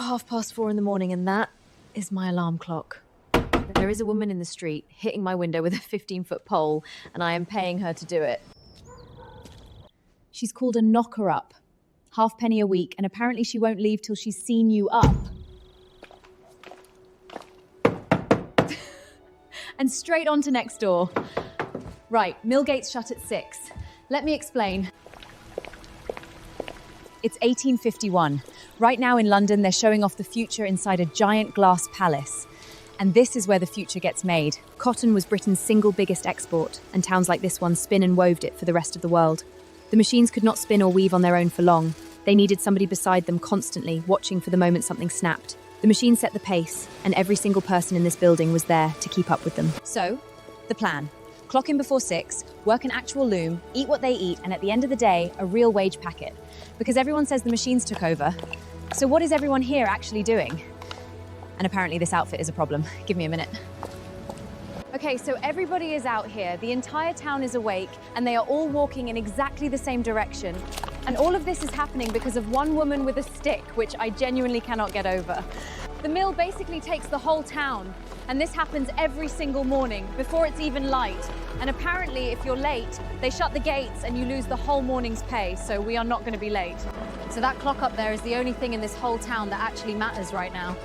4:30 in the morning, and that is my alarm clock. There is a woman in the street hitting my window with a 15-foot pole, and I am paying her to do it. She's called a knocker-up. Halfpenny a week, and apparently she won't leave till she's seen you up. And straight on to next door. Right, Millgate's shut at 6. Let me explain. It's 1851. Right now in London, they're showing off the future inside a giant glass palace. And this is where the future gets made. Cotton was Britain's single biggest export, and towns like this one spin and woved it for the rest of the world. The machines could not spin or weave on their own for long. They needed somebody beside them constantly, watching for the moment something snapped. The machine set the pace, and every single person in this building was there to keep up with them. So, the plan. Clock in before 6, work an actual loom, eat what they eat, and at the end of the day, a real wage packet. Because everyone says the machines took over. So what is everyone here actually doing? And apparently this outfit is a problem. Give me a minute. Okay, so everybody is out here. The entire town is awake, and they are all walking in exactly the same direction. And all of this is happening because of one woman with a stick, which I genuinely cannot get over. The mill basically takes the whole town, and this happens every single morning before it's even light. And apparently, if you're late, they shut the gates and you lose the whole morning's pay, so we are not going to be late. So that clock up there is the only thing in this whole town that actually matters right now.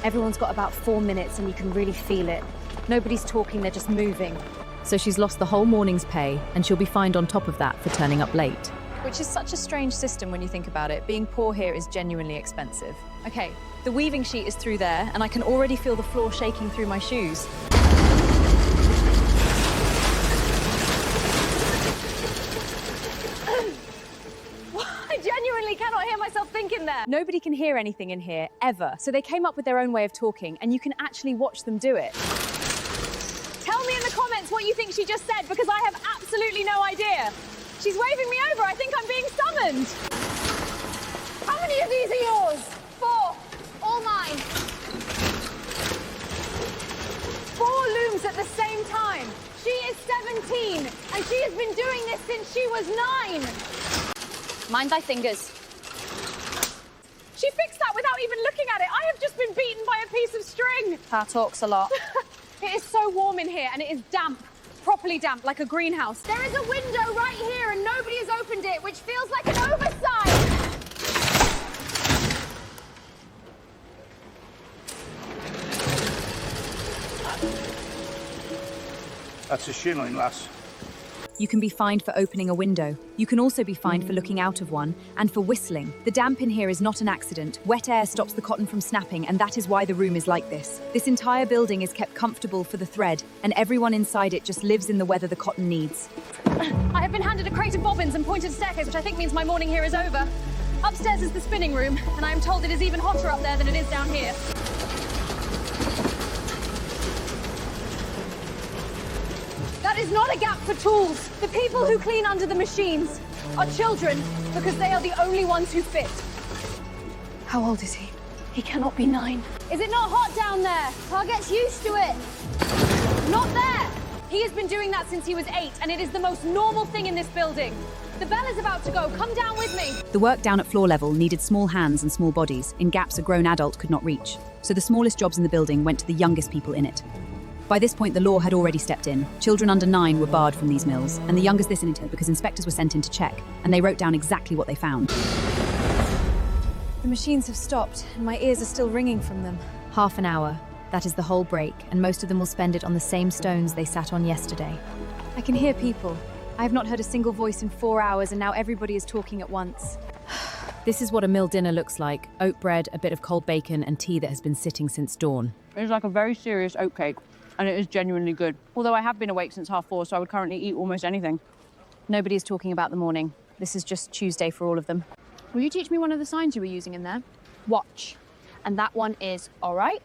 Everyone's got about 4 minutes and you can really feel it. Nobody's talking, they're just moving. So she's lost the whole morning's pay, and she'll be fined on top of that for turning up late. Which is such a strange system when you think about it. Being poor here is genuinely expensive. Okay, the weaving sheet is through there, and I can already feel the floor shaking through my shoes. I genuinely cannot hear myself think in there. Nobody can hear anything in here, ever. So they came up with their own way of talking, and you can actually watch them do it. Tell me in the comments what you think she just said, because I have absolutely no idea. She's waving me over. I think I'm being summoned. How many of these are yours? 4. All mine. 4 looms at the same time. She is 17, and she has been doing this since she was 9. Mind thy fingers. She fixed that without even looking at it. I have just been beaten by a piece of string. Pa talks a lot. It is so warm in here, and it is damp. Properly damp, like a greenhouse. There is a window right here and nobody has opened it, which feels like an oversight. That's a shilling, lass. You can be fined for opening a window. You can also be fined for looking out of one, and for whistling. The damp in here is not an accident. Wet air stops the cotton from snapping, and that is why the room is like this. This entire building is kept comfortable for the thread, and everyone inside it just lives in the weather the cotton needs. I have been handed a crate of bobbins and pointed staircase, which I think means my morning here is over. Upstairs is the spinning room, and I am told it is even hotter up there than it is down here. That is not a gap for tools. The people who clean under the machines are children, because they are the only ones who fit. How old is he? He cannot be 9. Is it not hot down there? Pa gets used to it. Not there! He has been doing that since he was 8, and it is the most normal thing in this building. The bell is about to go. Come down with me. The work down at floor level needed small hands and small bodies, in gaps a grown adult could not reach. So the smallest jobs in the building went to the youngest people in it. By this point, the law had already stepped in. Children under 9 were barred from these mills, and the youngest listened because inspectors were sent in to check, and they wrote down exactly what they found. The machines have stopped, and my ears are still ringing from them. Half an hour. That is the whole break, and most of them will spend it on the same stones they sat on yesterday. I can hear people. I have not heard a single voice in 4 hours, and now everybody is talking at once. This is what a mill dinner looks like. Oat bread, a bit of cold bacon, and tea that has been sitting since dawn. It's like a very serious oat cake, and it is genuinely good. Although I have been awake since 4:30, so I would currently eat almost anything. Nobody is talking about the morning. This is just Tuesday for all of them. Will you teach me one of the signs you were using in there? Watch. And that one is, all right.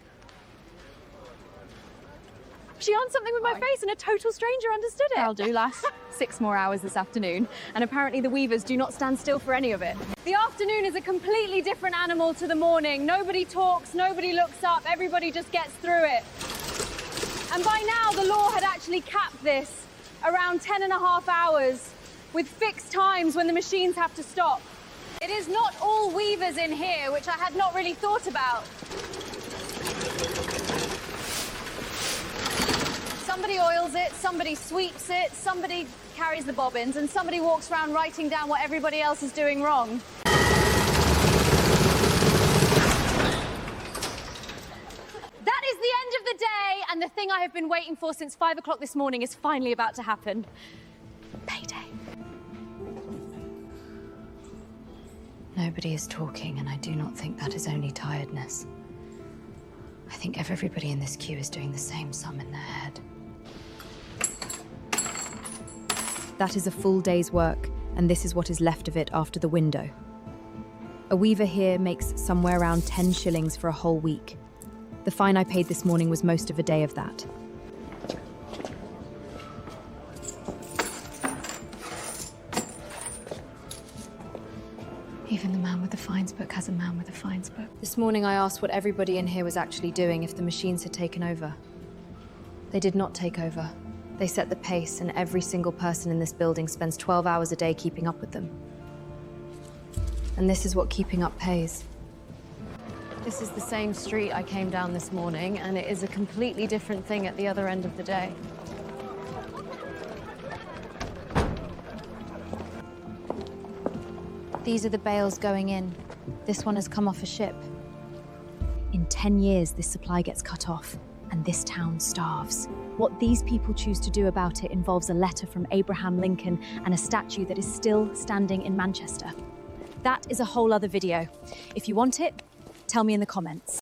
She on something with my face and a total stranger understood it. I'll do, lass. 6 more hours this afternoon, and apparently the weavers do not stand still for any of it. The afternoon is a completely different animal to the morning. Nobody talks, nobody looks up, everybody just gets through it. And by now the law had actually capped this around 10.5 hours. with fixed times when the machines have to stop. It is not all weavers in here, which I had not really thought about. Somebody oils it, somebody sweeps it, somebody carries the bobbins, and somebody walks around writing down what everybody else is doing wrong. That is the end of the day, and the thing I have been waiting for since 5 o'clock this morning is finally about to happen. Payday. Nobody is talking, and I do not think that is only tiredness. I think everybody in this queue is doing the same sum in their head. That is a full day's work, and this is what is left of it after the window. A weaver here makes somewhere around 10 shillings for a whole week. The fine I paid this morning was most of a day of that. Even the man with the fines book has a man with a fines book. This morning I asked what everybody in here was actually doing if the machines had taken over. They did not take over. They set the pace, and every single person in this building spends 12 hours a day keeping up with them. And this is what keeping up pays. This is the same street I came down this morning, and it is a completely different thing at the other end of the day. These are the bales going in. This one has come off a ship. In 10 years, this supply gets cut off, and this town starves. What these people choose to do about it involves a letter from Abraham Lincoln and a statue that is still standing in Manchester. That is a whole other video. If you want it, tell me in the comments.